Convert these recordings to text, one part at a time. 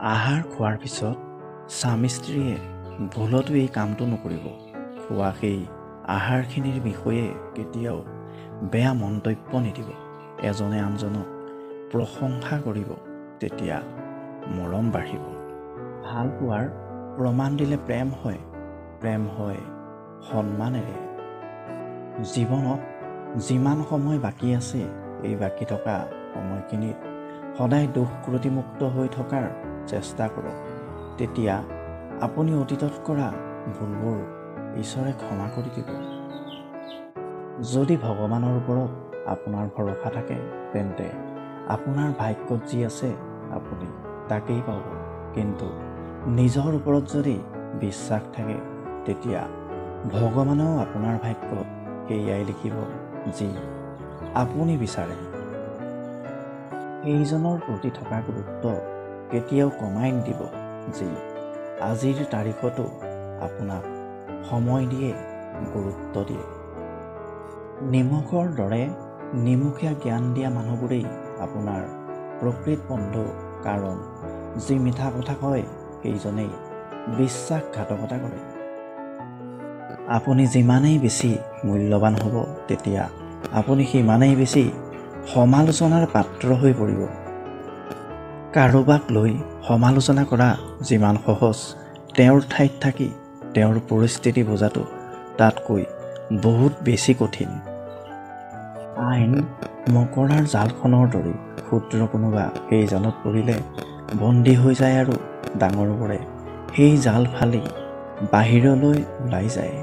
আহাৰ খোৱাৰ পিছত স্বামী স্ত্ৰীয়ে ভুলতো এই কামটো নকৰিব। খোৱা সেই আহাৰখিনিৰ বিষয়ে কেতিয়াও বেয়া মন্তব্য নিদিব। এজনে আনজনক প্ৰশংসা কৰিব, তেতিয়া মৰম বাঢ়িব। ভাল পোৱাৰ প্ৰমাণ দিলে প্ৰেম হয়, প্ৰেম হয় সন্মানেৰে। জীৱনত যিমান সময় বাকী আছে, এই বাকী থকা সময়খিনিত সদায় দুখ-ক্ৰোধিমুক্ত হৈ থকাৰ চেষ্টা কৰক। তেতিয়া আপুনি অতীতত কৰা ভুলবোৰ ঈশ্বৰে ক্ষমা কৰি দিব। যদি ভগৱানৰ ওপৰত আপোনাৰ ভৰসা থাকে, তেন্তে আপোনাৰ ভাগ্যত যি আছে আপুনি তাকেই পাব। কিন্তু নিজৰ ওপৰত যদি বিশ্বাস থাকে, তেতিয়া ভগৱানেও আপোনাৰ ভাগ্যত সেয়াই লিখিব যি আপুনি বিচাৰে। সেইজনৰ প্ৰতি থকা গুৰুত্ব কেতিয়াও কমাই নিদিব যি আজিৰ তাৰিখতো আপোনাক সময় দিয়ে, গুৰুত্ব দিয়ে। নিমখৰ দৰে নিমখীয়া জ্ঞান দিয়া মানুহবোৰেই আপোনাৰ প্ৰকৃত বন্ধু। কাৰণ যি মিঠা কথা কয়, সেইজনেই বিশ্বাসঘাতকতা কৰে। আপুনি যিমানেই বেছি মূল্যৱান হ'ব, তেতিয়া আপুনি সিমানেই বেছি সমালোচনাৰ পাত্ৰ হৈ পৰিব। কাৰোবাক লৈ সমালোচনা কৰা যিমান সহজ, তেওঁৰ ঠাইত থাকি তেওঁৰ পৰিস্থিতি বুজাটো তাতকৈ বহুত বেছি কঠিন। আইন মকৰাৰ জালখনৰ দৰে ক্ষুদ্ৰ কোনোবা সেই জালত পৰিলে বন্দী হৈ যায় আৰু ডাঙৰবোৰে সেই জাল ফালি বাহিৰলৈ ওলাই যায়।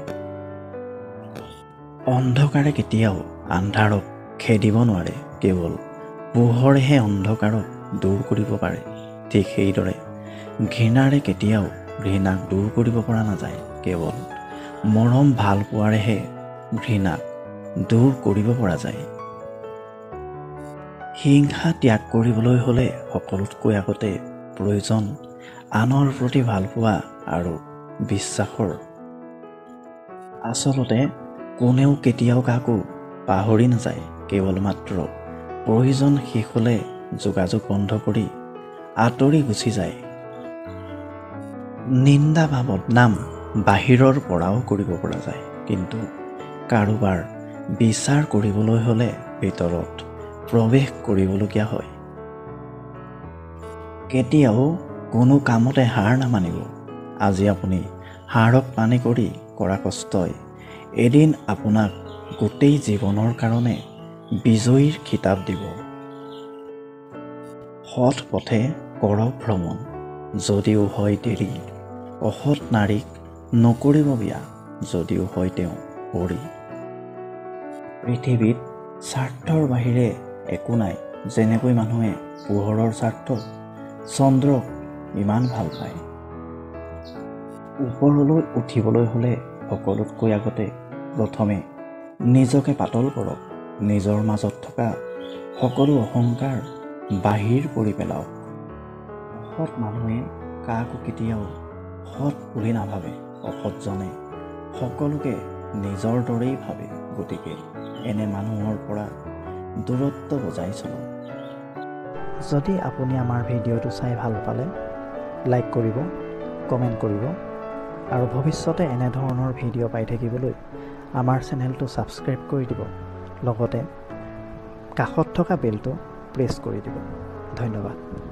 অন্ধকাৰে কেতিয়াও আন্ধাৰক খেদিব নোৱাৰে, কেৱল পোহৰেহে অন্ধকাৰক দূৰ কৰিব পাৰে। ঠিক সেইদৰে ঘৃণাৰে কেতিয়াও ঘৃণাক দূৰ কৰিব পৰা নাযায়, কেৱল মৰম ভাল পোৱাৰেহে ঘৃণাক দূৰ কৰিব পৰা যায়। হিংসা ত্যাগ কৰিবলৈ হ'লে সকলোতকৈ আগতে প্ৰয়োজন আনৰ প্ৰতি ভালপোৱা আৰু বিশ্বাসৰ। আচলতে কোনেও কেতিয়াও কাকো পাহৰি নাযায়, কেৱল মাত্ৰ প্ৰয়োজন শেষ হ'লে যোগাযোগ বন্ধ কৰি আঁতৰি গুচি যায়। নিন্দা বা বদনাম বাহিৰৰ পৰাও কৰিব পৰা যায়, কিন্তু কাৰোবাৰ বিচাৰ কৰিবলৈ হ'লে ভিতৰত প্ৰৱেশ কৰিবলগীয়া হয়। কেতিয়াও কোনো কামতে হাৰ নামানিব। আজি আপুনি হাড়ক পানী কৰি কৰা কষ্টই এদিন আপোনাক গোটেই জীৱনৰ কাৰণে বিজয়ীৰ খিতাপ দিব। সৎ পথে কৰক ভ্ৰমণ, যদিও হয় দেৰি। অসৎ নাৰীক নকৰিব বিয়া, যদিও হয় তেওঁ পৰী। পৃথিৱীত স্বাৰ্থৰ বাহিৰে একো নাই। যেনেকৈ মানুহে পোহৰৰ স্বাৰ্থত চন্দ্ৰক ইমান ভাল পায়। ওপৰলৈ উঠিবলৈ হ'লে সকলোতকৈ আগতে প্ৰথমে নিজকে পাতল কৰক। নিজৰ মাজত থকা সকলো অহংকাৰ বাহিৰ কৰি পেলাওক। অসৎ মানুহে কাকো কেতিয়াও সৎ বুলি নাভাবে। অসৎজনে সকলোকে নিজৰ দৰেই ভাবে। গতিকে এনে মানুহৰ পৰা দূৰত্ব বজাই চলক। যদি আপুনি আমাৰ ভিডিঅ'টো চাই ভাল পালে, লাইক কৰিব, কমেণ্ট কৰিব আৰু ভৱিষ্যতে এনেধৰণৰ ভিডিঅ' পাই থাকিবলৈ আমাৰ চেনেলটো ছাবস্ক্ৰাইব কৰি দিব। লগতে কাষত থকা বেলটো প্ৰেছ কৰি দিব। ধন্যবাদ।